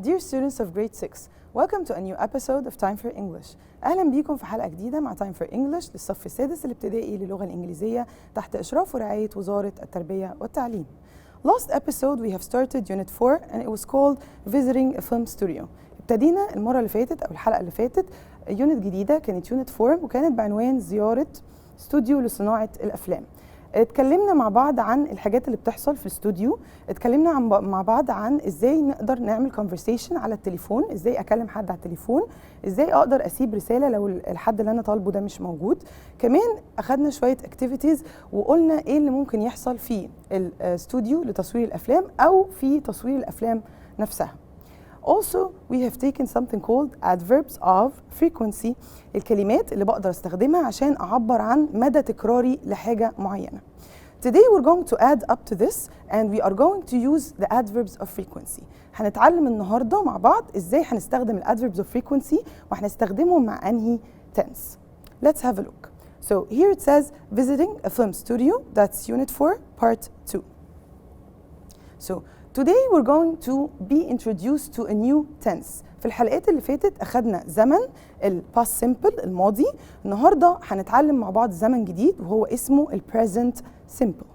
Dear students of grade 6, welcome to a new episode of Time for English. أهلا بيكم في حلقة جديدة مع Time for English للصف السادس الابتدائي للغة الإنجليزية تحت إشراف ورعاية وزارة التربية والتعليم. Last episode we have started Unit 4 and it was called Visiting a Film Studio. ابتدينا المرة اللي فاتت أو الحلقة اللي فاتت يونت جديدة كانت Unit 4 وكانت بعنوان زيارة استوديو لصناعة الأفلام. اتكلمنا مع بعض عن الحاجات اللي بتحصل في الاستوديو، اتكلمنا مع بعض عن ازاي نقدر نعمل conversation على التليفون، ازاي اكلم حد على التليفون، ازاي اقدر اسيب رسالة لو الحد اللي انا طالبه ده مش موجود. كمان اخدنا شوية activities وقلنا ايه اللي ممكن يحصل في الاستوديو لتصوير الافلام او في تصوير الافلام نفسها. Also, we have taken something called adverbs of frequency. الكلمات اللي بقدر استخدمها عشان أعبر عن مدى تكراري لحاجة معينة. Today we're going to add up to this and we are going to use the adverbs of frequency. هنتعلم النهاردة مع بعض إزاي هنستخدم ال adverbs of frequency وهنستخدمهم مع أنهي tense. Let's have a look. So here it says visiting a film studio. That's Unit 4, Part 2. So today we're going to be introduced to a new tense. في الحلقات اللي فاتت أخدنا زمن ال past simple الماضي. النهاردة هنتعلم مع بعض زمن جديد وهو اسمه ال present simple.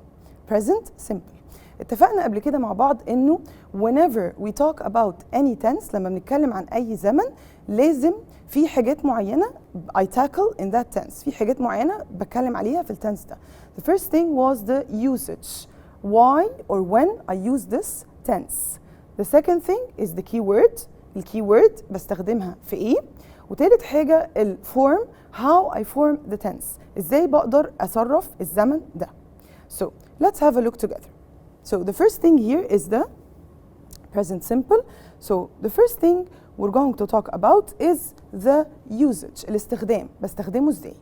present simple. اتفقنا قبل كده مع بعض إنه whenever we talk about any tense لما بنتكلم عن أي زمن لازم في حاجات معينة I tackle in that tense. في حاجات معينة بتكلم عليها في التنس ده. The first thing was the usage. Why or when I use this tense. The second thing is the keyword. الكيورد بستخدمها في ايه. وتالت حاجة الform. How I form the tense. ازاي بقدر اصرف الزمن ده. So let's have a look together. So the first thing here is the present simple. So the first thing we're going to talk about is the usage. الاستخدام. بستخدمه ازاي.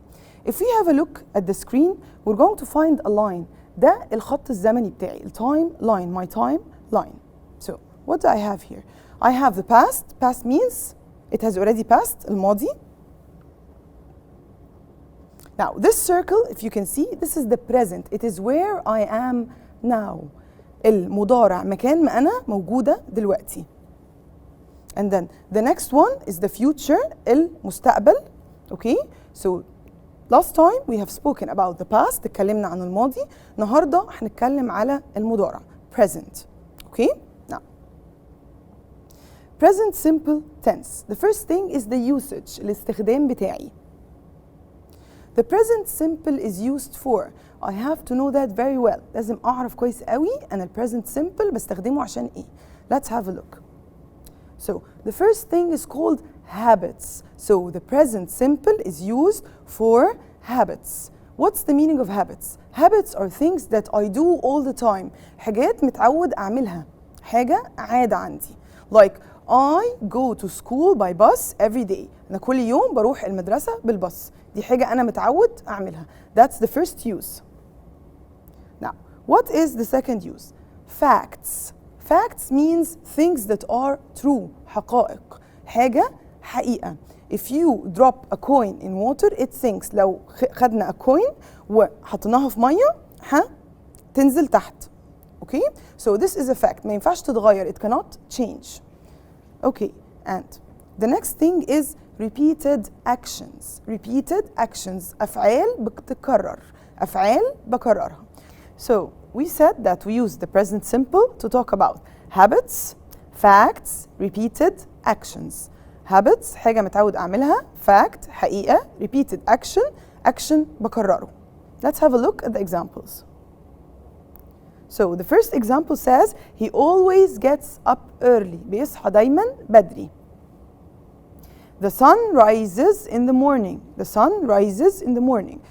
If we have a look at the screen, we're going to find a line. ده الخط الزمني بتاعي. التايم line. My time line. So what do I have here? I have the past. Past means it has already passed. الماضي. Now this circle, if you can see, this is the present. It is where I am now. المضارع مكان ما أنا موجودة دلوقتي. And then the next one is the future. المستقبل. Okay. So last time we have spoken about the past. اتكلمنا عن الماضي. النهارده هنتكلم على المضارع. Present. Okay. Now. Present simple tense. The first thing is the usage. الاستخدام بتاعي. The present simple is used for. I have to know that very well. لازم أعرف كويس قوي أنا present simple بستخدمه عشان إيه. Let's have a look. So the first thing is called habits. So the present simple is used for habits. What's the meaning of habits? Habits are things that I do all the time. حاجات متعود أعملها. حاجة عادة عندي. Like I go to school by bus every day. أنا كل يوم بروح المدرسة بالباص. دي حاجة أنا متعود أعملها. That's the first use. Now, what is the second use? Facts. Facts means things that are true. حقائق. حاجة حقيقة. If you drop a coin in water, it sinks. لو خدنا a coin وحطيناها في مية هتنزل تحت. Okay? So this is a fact. ما ينفعش تتغير. It cannot change. Okay. And the next thing is repeated actions. Repeated actions. أفعال بتتكرر. أفعال بكررها. So we said that we use the present simple to talk about habits, facts, repeated actions. Habits حاجة متعود أعملها. Fact حقيقة. Repeated action. Action بكرره. Let's have a look at the examples. So the first example says he always gets up early. بيصحى دايما بدري. The sun rises in the morning. The sun rises in the morning.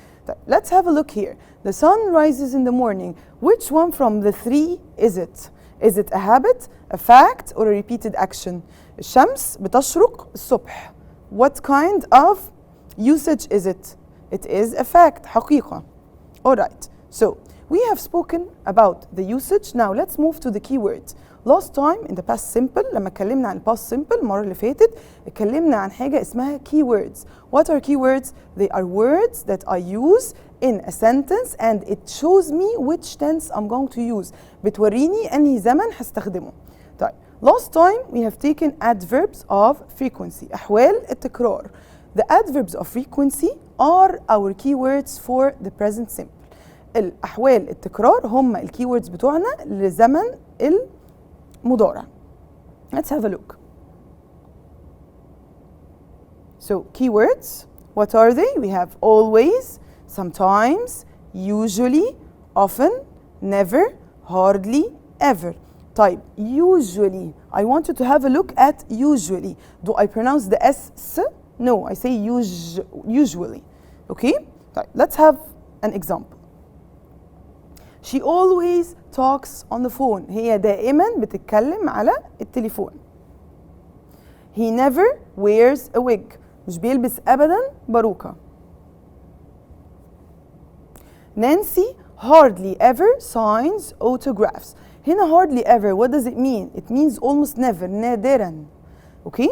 Let's have a look here. The sun rises in the morning. Which one from the three is it? Is it a habit, a fact, or a repeated action? الشمس بتشرق الصبح. What kind of usage is it? It is a fact, حقيقة. All right. So we have spoken about the usage. Now let's move to the keywords. Last time in the past simple لما اتكلمنا عن past simple المرة اللي فاتت اتكلمنا عن حاجة اسمها keywords. What are keywords? They are words that I use in a sentence and it shows me which tense I'm going to use. بتوريني أنهي زمن هستخدمه. طيب last time we have taken adverbs of frequency. أحوال التكرار. The adverbs of frequency are our keywords for the present simple. الأحوال التكرار هم الكيوردز بتوعنا لزمن المضارع. Let's have a look. So keywords, what are they? We have always, sometimes, usually, often, never, hardly, ever. طيب usually, I want you to have a look at usually. Do I pronounce the S? No, I say usually. Okay? طيب, let's have an example. She always talks on the phone. هي دائما بتتكلم على التليفون. He never wears a wig. مش بيلبس أبدا باروكة. Nancy hardly ever signs autographs. هنا hardly ever, what does it mean? It means almost never, نادرا. Okay?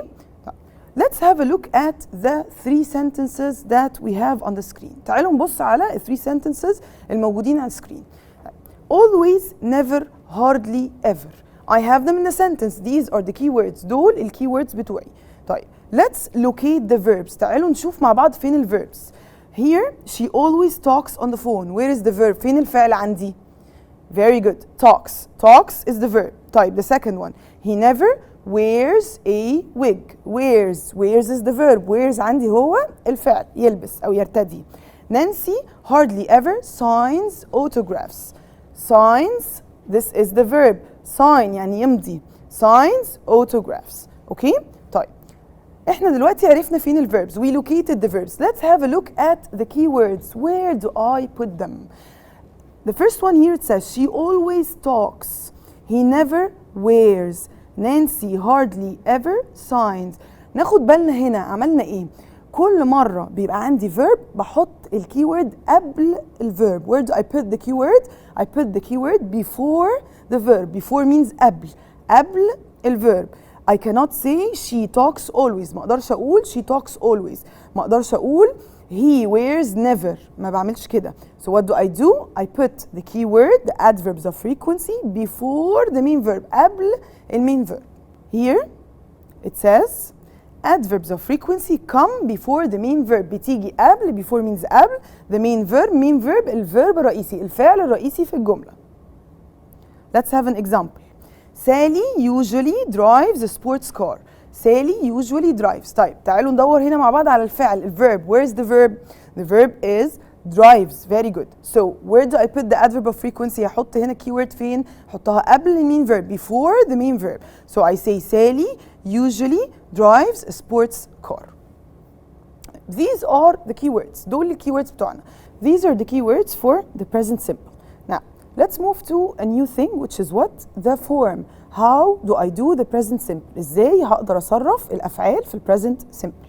Let's have a look at the three sentences that we have on the screen. تعالوا نبص على ال three sentences الموجودين على السكرين. Always, never, hardly, ever. I have them in the sentence. These are the keywords. دول ال keywords بتوعي. طيب, let's locate the verbs. تعالوا نشوف مع بعض فين ال verbs. Here, she always talks on the phone. Where is the verb? فين الفعل عندي? Very good. Talks. Talks is the verb. طيب, the second one. He never wears a wig. Wears. Wears is the verb. Wears عندي هو الفعل. يلبس أو يرتدي. Nancy hardly ever signs autographs. Signs, this is the verb. Sign يعني يمضي. Signs, autographs. Okay? طيب. احنا دلوقتي عرفنا فين ال verbs. We located the verbs. Let's have a look at the keywords. Where do I put them? The first one here it says she always talks. He never wears. Nancy hardly ever signs. ناخد بالنا هنا عملنا ايه؟ كل مرة بيبقى عندي verb بحط الكيورد قبل الverb. Where do I put the keyword? I put the keyword before the verb. Before means قبل الverb. I cannot say she talks always. ما اقدرش اقول she talks always. ما اقدرش اقول he wears never. ما بعملش كده. So what do? I put the keyword, the adverbs of frequency before the main verb. قبل المين verb. Here it says adverbs of frequency come before the main verb. بتيجي قبل. Before means قبل. The main verb الverb الرئيسي. الفعل الرئيسي في الجملة. Let's have an example. Sally usually drives a sports car. Sally usually drives. طيب تعالوا ندور هنا مع بعض على الفعل. الverb. Where's the verb? The verb is drives. Very good. So where do I put the adverb of frequency? هحط هنا keyword فين؟ حطها قبل المين verb. Before the main verb. So I say Sally usually drives a sports car. These are the keywords. دول الكيوردز بتوعنا. These are the keywords for the present simple. Now, let's move to a new thing which is what? The form. How do I do the present simple? إزاي هقدر أصرف الأفعال في present simple?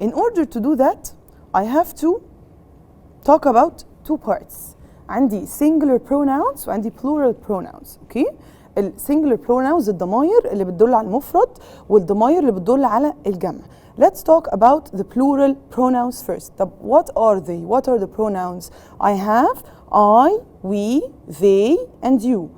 In order to do that, I have to talk about two parts. عندي singular pronouns وعندي plural pronouns. Okay? السنجلر pronouns الضماير اللي بتدل على المفرد والضماير اللي بتدل على الجمع. Let's talk about the plural pronouns first. طب what are they? What are the pronouns? I have I, we, they and you.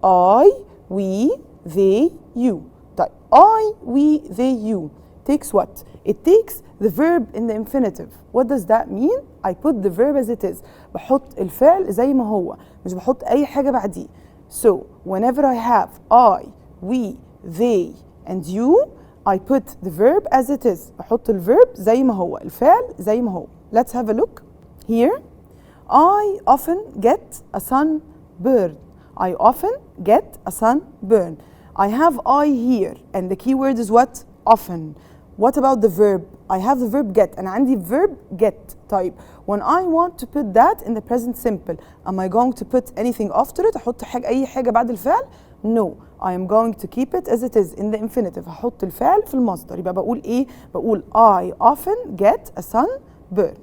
I, we, they, you. طيب I, we, they, you takes what? It takes the verb in the infinitive. What does that mean? I put the verb as it is. بحط الفعل زي ما هو. مش بحط أي حاجة بعديه. So whenever I have I, we, they and you, I put the verb as it is. بحط الverb زي ما هو. الفعل زي ما هو. Let's have a look. Here, I often get a sunburn. I often get a sunburn. I have I here and the key word is what? Often. What about the verb? I have the verb get. أنا عندي verb get. طيب when I want to put that in the present simple, am I going to put anything after it? أحط أي حاجة بعد الفعل? No. I am going to keep it as it is in the infinitive. هحط الفعل في المصدر. يبقى بقول إيه؟ بقول I often get a sunburn.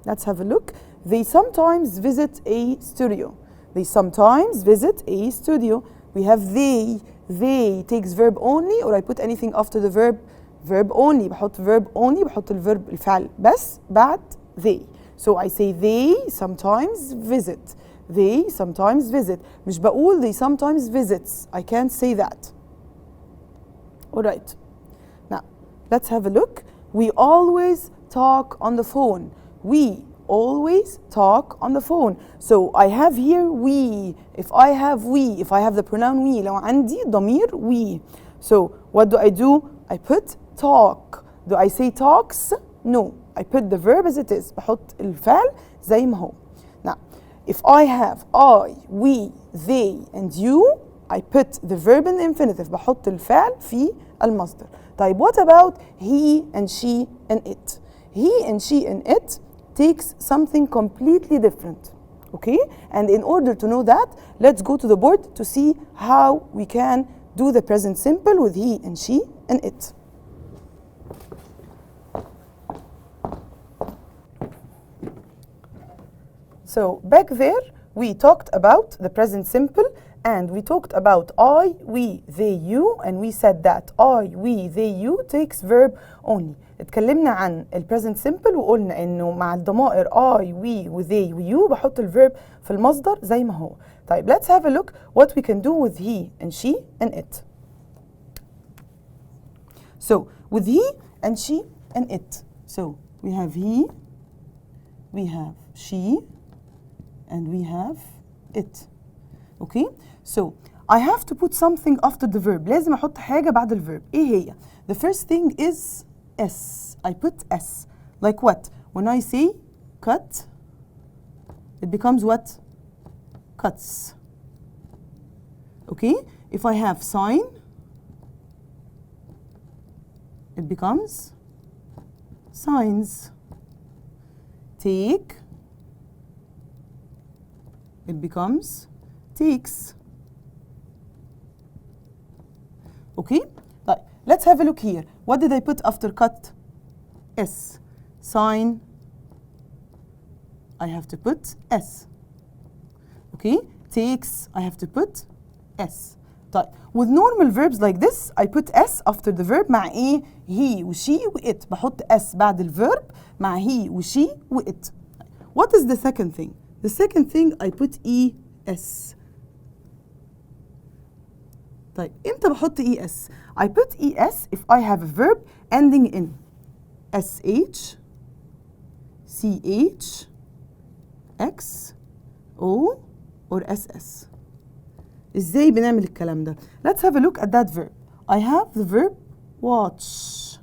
Let's have a look. They sometimes visit a studio. They sometimes visit a studio. We have they. They takes verb only or I put anything after the verb? Verb only. بحط verb only. بحط الفعل بس بعد they. So I say they sometimes visit. they sometimes visit. مش بقول they sometimes visits. I can't say that. Alright. Now, let's have a look. We always talk on the phone. We always talk on the phone. So I have here we. If I have the pronoun we, لو عندي ضمير we. So what do? I put talk. Do I say talks? No. I put the verb as it is. بحط الفعل زي ما هو. Now, if I have I, we, they, and you, I put the verb in the infinitive. بحط الفعل في المصدر. طيب what about he and she and it? He and she and it takes something completely different. Okay? And in order to know that, let's go to the board to see how we can do the present simple with he and she and it. So back there, we talked about the present simple and we talked about I, we, they, you, and we said that I, we, they, you takes verb only. اتكلمنا عن ال present simple وقلنا انه مع الضمائر I, we, they, you بحط الverb في المصدر زي ما هو. طيب let's have a look what we can do with he and she and it. So with he and she and it. So we have he, we have she, and we have it. Okay? So I have to put something after the verb. لازم أحط حاجة بعد الverb. إيه هي? The first thing is S. I put S. Like what? When I say cut, it becomes what? Cuts. Okay? If I have sign, it becomes signs. Take, it becomes takes. Okay? Right. Let's have a look here. What did I put after cut? S. Sign, I have to put S. Okay? Takes, I have to put S. طيب. With normal verbs like this, I put S after the verb مع إيه؟ he و she و it. بحط S بعد الverb مع he و she و it. What is the second thing? The second thing I put ES. طيب امتى بحط ES؟ I put ES if I have a verb ending in SH, CH, X, O or SS. ازاي بنعمل الكلام ده؟ Let's have a look at that verb. I have the verb watch.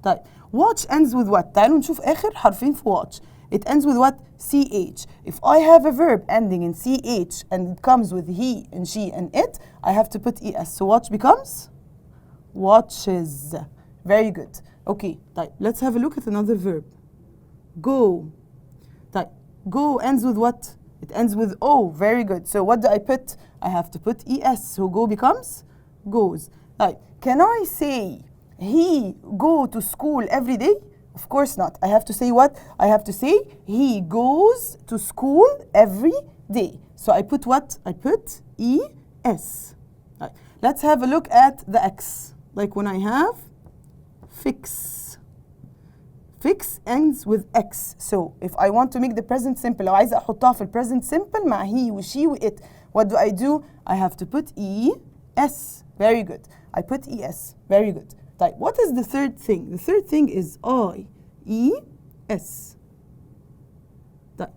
طيب watch ends with what؟ تعالوا نشوف آخر حرفين في watch. It ends with what? CH. If I have a verb ending in CH and it comes with he and she and it, I have to put ES. So watch becomes watches. Very good. Okay, طيب let's have a look at another verb. Go. طيب go ends with what? It ends with O. Very good. So what do I put? I have to put ES. So go becomes goes. طيب can I say he go to school every day? Of course not. I have to say what? I have to say he goes to school every day. So I put what? I put ES. Right. Let's have a look at the X. Like when I have fix. Fix ends with X. So if I want to make the present simple, لو عايزة أحطها في present simple مع he و she و it, what do? I have to put ES. Very good. I put ES. Very good. طيب, what is the third thing? The third thing is IES. طيب,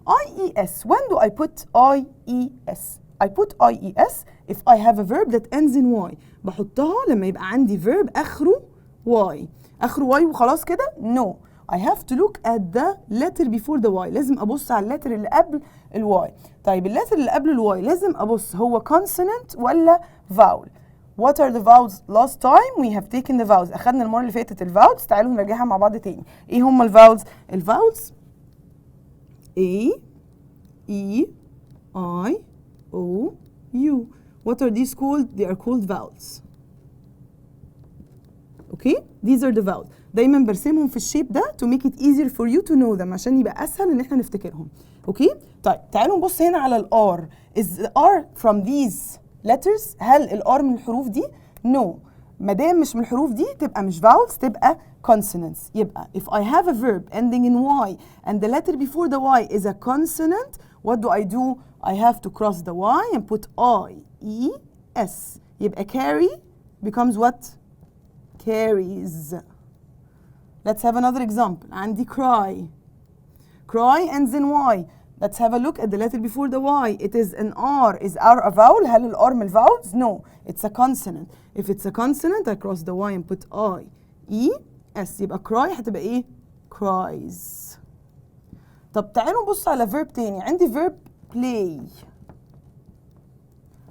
IES. When do I put IES? I put IES if I have a verb that ends in Y. بحطها لما يبقى عندي verb آخره Y. آخره Y وخلاص كده؟ No. I have to look at the letter before the Y. لازم أبص على اللتر اللي قبل ال Y. طيب اللتر اللي قبل ال Y لازم أبص هو consonant ولا vowel. What are the vowels? Last time we have taken the vowels. أخدنا المرة اللي فاتت الفاولز. تعالوا نراجعها مع بعض تاني. إيه هم الفاولز؟ الفاولز A, E, I, O, U. What are these called? They are called vowels. Okay? These are the vowels. دايما برسمهم في الشيب ده to make it easier for you to know them عشان يبقى أسهل إن احنا نفتكرهم. Okay? طيب تعالوا نبص هنا على ال R. Is the R from these letters؟ هل ال R من الحروف دي؟ No. مادام مش من الحروف دي تبقى مش vowels تبقى consonants. يبقى if I have a verb ending in Y and the letter before the Y is a consonant, What do? I have to cross the Y and put I-E-S. يبقى carry becomes what? Carries. Let's have another example. عندي cry. Cry ends in Y. Let's have a look at the letter before the Y. It is an R. Is R a vowel? هل الR من vowels? No. It's a consonant. If it's a consonant, I cross the Y and put I-E-S. يبقى cry هتبقى إيه؟ cries. طب تعالوا نبص على verb تاني. عندي verb play.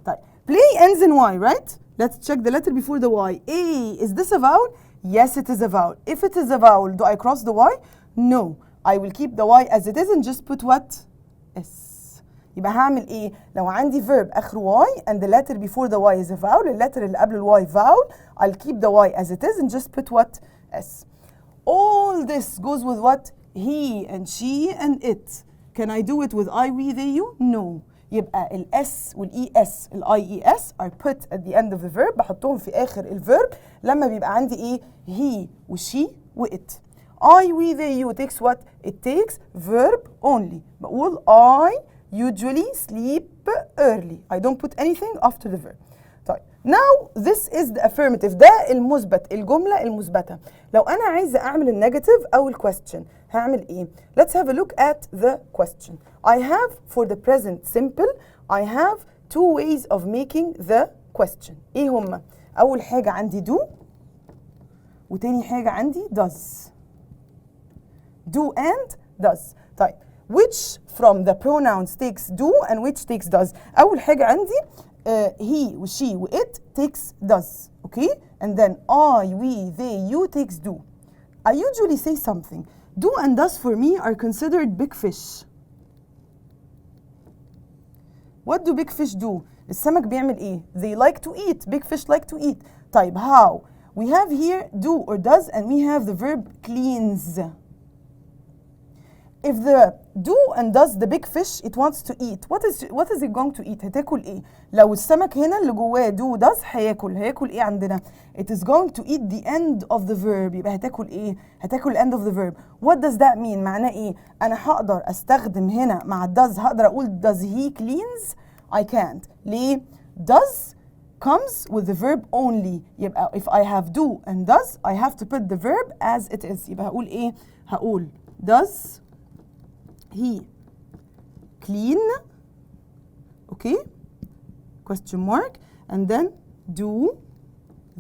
طيب play ends in Y, right? Let's check the letter before the Y. A. Is this a vowel? Yes, it is a vowel. If it is a vowel, do I cross the Y? No. I will keep the Y as it is and just put what? S. يبقى هعمل ايه؟ لو عندي verb اخره Y and the letter before the Y is a vowel, اللتر اللي قبل ال Y vowel, I'll keep the Y as it is and just put what? S. All this goes with what? He and she and it. Can I do it with I, we, they, you? No. يبقى ال S وال ES ال IES are put at the end of the verb. بحطهم في آخر الverb لما بيبقى عندي ايه؟ he و she و it. I, we, they, you takes what? It takes verb only. بقول I usually sleep early. I don't put anything after the verb. طيب now this is the affirmative. ده المثبت، الجملة المثبتة. لو أنا عايزة أعمل النيجاتيف أو الquestion هعمل إيه؟ Let's have a look at the question. I have for the present simple I have two ways of making the question. إيه هما؟ أول حاجة عندي do وتاني حاجة عندي does. Do and does. طيب which from the pronouns takes do and which takes does. أول حاجة عندي he و she و it takes does. Okay? And then I, we, they, you takes do. I usually say something. Do and does for me are considered big fish. What do big fish do? السمك بيعمل إيه? They like to eat. Big fish like to eat. طيب how? We have here do or does and we have the verb cleans. If the do and does the big fish it wants to eat, what is it going to eat? هتاكل ايه؟ لو السمك هنا اللي جواه do does هياكل ايه عندنا؟ It is going to eat the end of the verb. يبقى هتاكل ايه؟ هتاكل end of the verb. What does that mean؟ معناه ايه؟ انا هقدر استخدم هنا مع does هقدر اقول does he cleans؟ I can't. ليه؟ does comes with the verb only. يبقى if I have do and does I have to put the verb as it is. يبقى هقول ايه؟ هقول does he clean, okay, question mark, and then do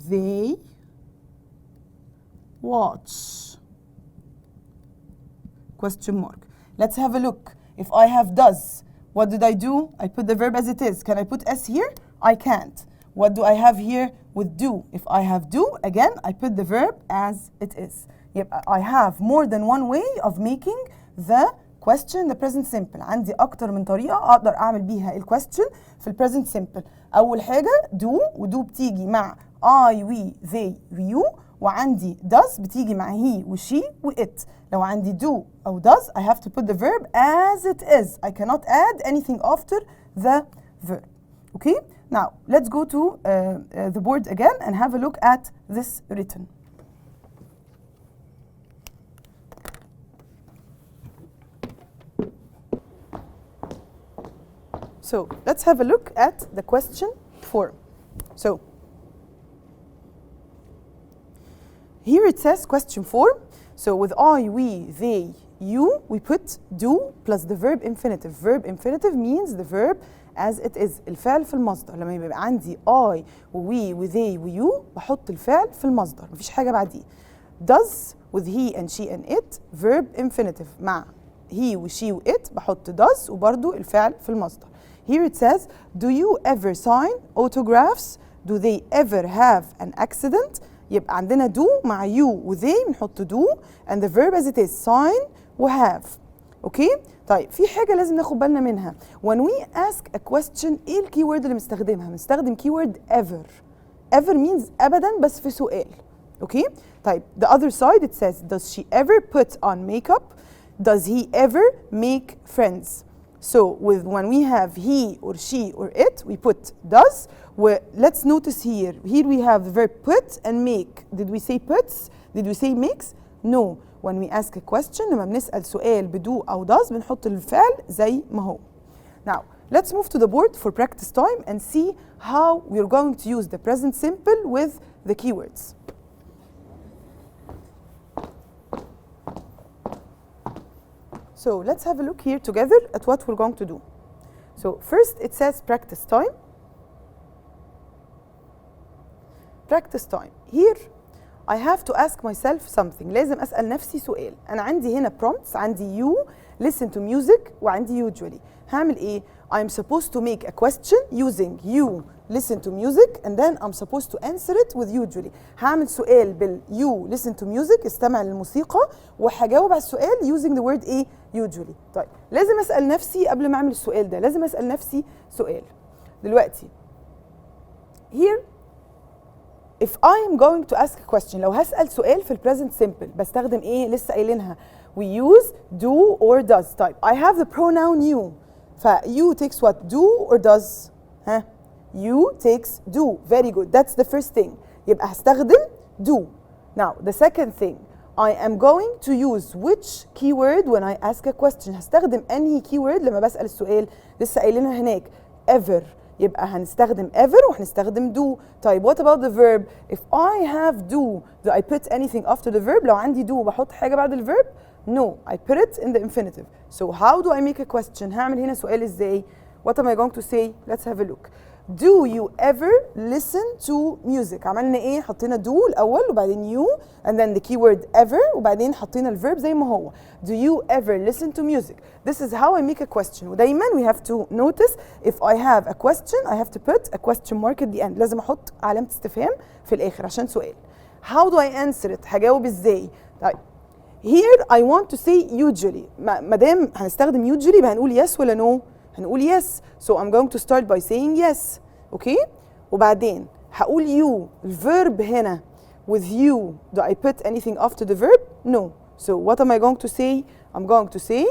they watch, question mark. Let's have a look. If I have does, what did I do? I put the verb as it is. Can I put s here? I can't. What do I have here with do? If I have do, again, I put the verb as it is. Yep, I have more than one way of making the question the present simple. عندي أكتر من طريقة أقدر أعمل بيها الquestion في present simple. أول حاجة do و do بتيجي مع I, we, they, you. وعندي does بتيجي مع he و she و it. لو عندي do أو does I have to put the verb as it is. I cannot add anything after the verb. Okay? Now let's go to the board again and have a look at this written. So let's have a look at the question form. So here it says question form. So with I, we, they, you, we put do plus the verb infinitive. Verb infinitive means the verb as it is. الفعل في المصدر. لما يبقى عندي I و we و they و you بحط الفعل في المصدر. مفيش حاجة بعديه. Does with he and she and it verb infinitive. مع he و she و it بحط does وبرضو الفعل في المصدر. Here it says, do you ever sign autographs? Do they ever have an accident? يبقى عندنا do مع you و they بنحط do and the verb as it is sign و have. Okay? طيب في حاجة لازم ناخد بالنا منها. When we ask a question ايه الكيورد اللي بنستخدمها؟ بنستخدم keyword ever. Ever means أبدا بس في سؤال. Okay? طيب the other side it says, does she ever put on makeup? Does he ever make friends? So when we have he or she or it, we put does. Let's notice here. Here we have the verb put and make. Did we say puts? Did we say makes? No. When we ask a question, لما بنسأل سؤال بدو أو does بنحط الفعل زي ما هو. Now, let's move to the board for practice time and see how we're going to use the present simple with the keywords. So let's have a look here together at what we're going to do. So first it says practice time. Practice time. Here I have to ask myself something. لازم أسأل نفسي سؤال. أنا عندي هنا prompts، عندي you, listen to music، وعندي usually. هعمل إيه؟ I'm supposed to make a question using you, listen to music, and then I'm supposed to answer it with usually. هعمل سؤال بال you, listen to music، استمع للموسيقى، وهجاوب على السؤال using the word إيه؟ usually. طيب لازم أسأل نفسي قبل ما أعمل السؤال ده، لازم أسأل نفسي سؤال. دلوقتي here if I'm going to ask a question، لو هسأل سؤال في present simple بستخدم إيه؟ لسه قايلينها we use do or does. طيب I have the pronoun you، ف you takes what? do or does؟ ها؟ you takes do. Very good. That's the first thing. يبقى هستخدم do. Now the second thing, I am going to use which keyword when I ask a question. هستخدم أنهي keyword لما بسأل السؤال؟ لسه قايلينها هناك ever. يبقى هنستخدم ever وهنستخدم do. طيب what about the verb? If I have do I put anything after the verb؟ لو عندي do بحط حاجة بعد الverb؟ No, I put it in the infinitive. So how do I make a question? هعمل هنا سؤال ازاي؟ What am I going to say? Let's have a look. Do you ever listen to music؟ عملنا ايه؟ حطينا do الأول وبعدين you and then the keyword ever وبعدين حطينا الverb زي ما هو. Do you ever listen to music? This is how I make a question. ودايما we have to notice if I have a question I have to put a question mark at the end. لازم أحط علامة استفهام في الآخر عشان سؤال. How do I answer it؟ هجاوب ازاي؟ طيب here I want to say usually. ما دام هنستخدم usually يبقى هنقول yes ولا no؟ هنقول yes. So I'm going to start by saying yes. Okay? وبعدين هقول you. الverb هنا with you. Do I put anything after the verb? No. So what am I going to say? I'm going to say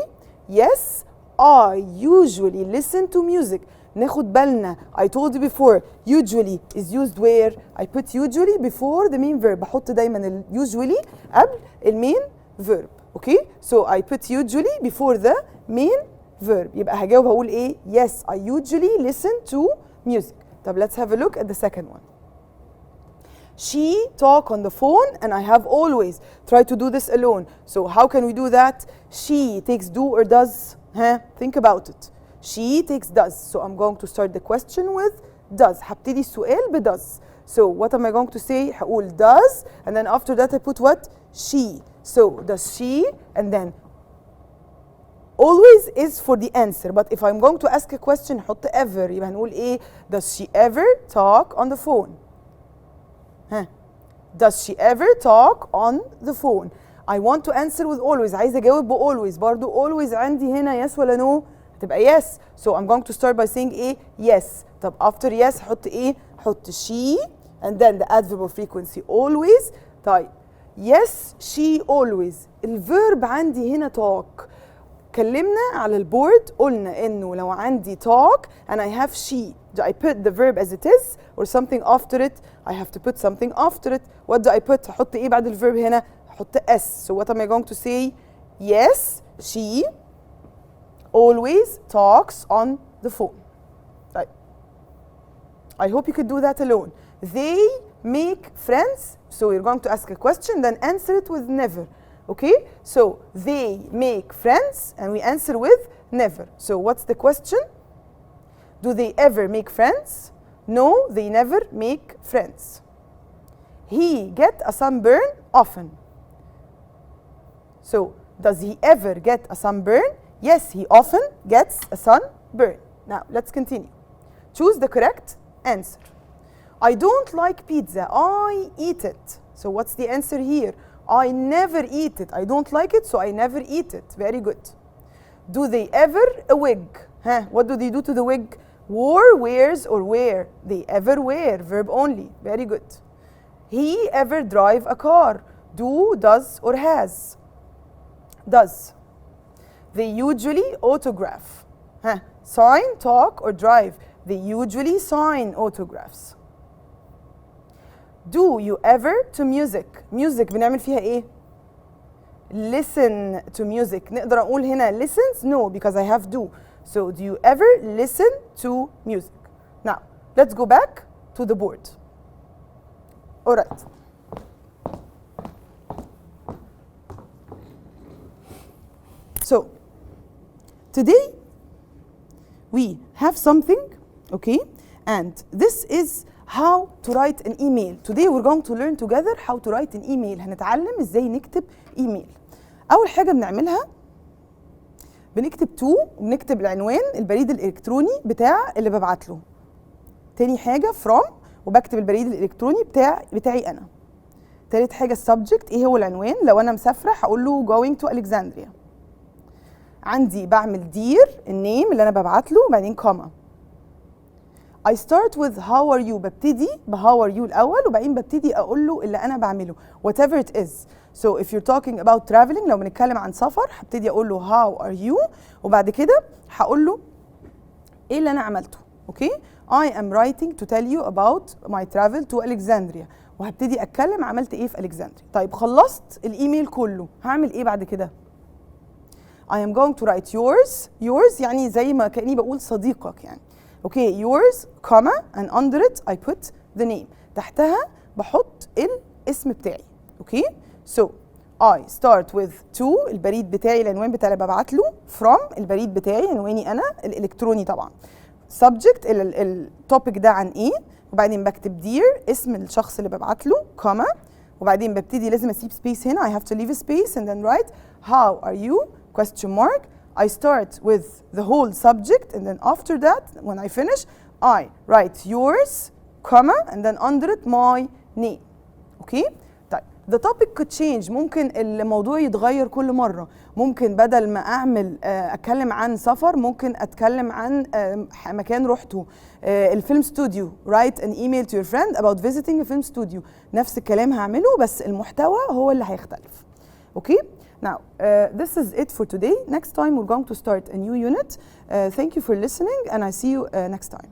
yes, I usually listen to music. ناخد بالنا. I told you before usually is used where? I put usually before the main verb. بحط دايما ال usually قبل المين verb. Okay? So I put usually before the main verb. يبقى هجاوب هقول ايه؟ Yes, I usually listen to music. طب let's have a look at the second one. She talk on the phone and I have always tried to do this alone. So how can we do that? She takes do or does? Huh? Think about it. She takes does. So I'm going to start the question with does. هبتدي السؤال ب does. So what am I going to say? هقول does and then after that I put what? She. So does she and then always is for the answer. But if I'm going to ask a question حط ever. يبقى هنقول ايه? Does she ever talk on the phone? Huh? Does she ever talk on the phone? I want to answer with always. عايزة أجاوب ب always. برضو always عندي هنا yes ولا no؟ هتبقى yes. So I'm going to start by saying ايه؟ Yes. طب after yes حط ايه؟ حط she and then the adverb of frequency always. طيب yes she always. الverb عندي هنا talk. اتكلمنا على البورد قلنا انه لو عندي talk and I have she, do I put the verb as it is or something after it? I have to put something after it. What do I put? هحط ايه بعد الverb هنا؟ هحط s. So what am I going to say? Yes, she always talks on the phone. طيب. I hope you could do that alone. They make friends. So you're going to ask a question then answer it with never. Okay, so they make friends and we answer with never. So what's the question? Do they ever make friends? No, they never make friends. He get a sunburn often. So does he ever get a sunburn? Yes, he often gets a sunburn. Now let's continue. Choose the correct answer. I don't like pizza. I eat it. So what's the answer here? I never eat it. I don't like it, so I never eat it. Very good. Do they ever a wig? Huh? What do they do to the wig? Wore, wears, or wear? They ever wear. Verb only. Very good. He ever drive a car? Do, does, or has? Does. They usually autograph. Huh? Sign, talk, or drive? They usually sign autographs. Do you ever to music? Music بنعمل فيها ايه؟ Listen to music. نقدر اقول هنا listens? No, because I have do. So do you ever listen to music? Now, let's go back to the board. All right. So, today we have something, okay? And this is how to write an email. Today we're going to learn together how to write an email. هنتعلم ازاي نكتب ايميل. أول حاجة بنعملها بنكتب to وبنكتب العنوان البريد الإلكتروني بتاع اللي ببعت له. تاني حاجة from وبكتب البريد الإلكتروني بتاعي أنا. تالت حاجة السبجكت، إيه هو العنوان؟ لو أنا مسافرة هقول له going to Alexandria. عندي بعمل dear النيم اللي أنا ببعت له وبعدين كوما. I start with how are you، ببتدي ب how are you الأول وبعدين ببتدي أقول له اللي أنا بعمله whatever it is. So if you're talking about traveling، لو بنتكلم عن سفر هبتدي أقول له how are you وبعد كده هقول له إيه اللي أنا عملته. أوكي؟ I am writing to tell you about my travel to Alexandria، وهبتدي أتكلم عملت إيه في ألكسندريا. طيب خلصت الإيميل كله، هعمل إيه بعد كده؟ I am going to write yours يعني زي ما كأني بقول صديقك يعني. اوكي yours comma and under it I put the name. تحتها بحط الاسم بتاعي. اوكي so I start with to البريد بتاعي العنوان بتاع اللي ببعت له، from البريد بتاعي عنواني انا الالكتروني طبعا، subject التوبيك ده عن ايه، وبعدين بكتب dear اسم الشخص اللي ببعت له comma وبعدين ببتدي لازم اسيب space هنا I have to leave a space and then write how are you question mark. I start with the whole subject and then after that when I finish I write yours comma and then under it my name. Okay? طيب the topic could change، ممكن الموضوع يتغير كل مرة. ممكن بدل ما أعمل أتكلم عن سفر ممكن أتكلم عن مكان رحته. الفيلم ستوديو write an email to your friend about visiting a film studio. نفس الكلام هعمله بس المحتوى هو اللي هيختلف. Okay? Now, this is it for today. Next time we're going to start a new unit. Thank you for listening and I see you next time.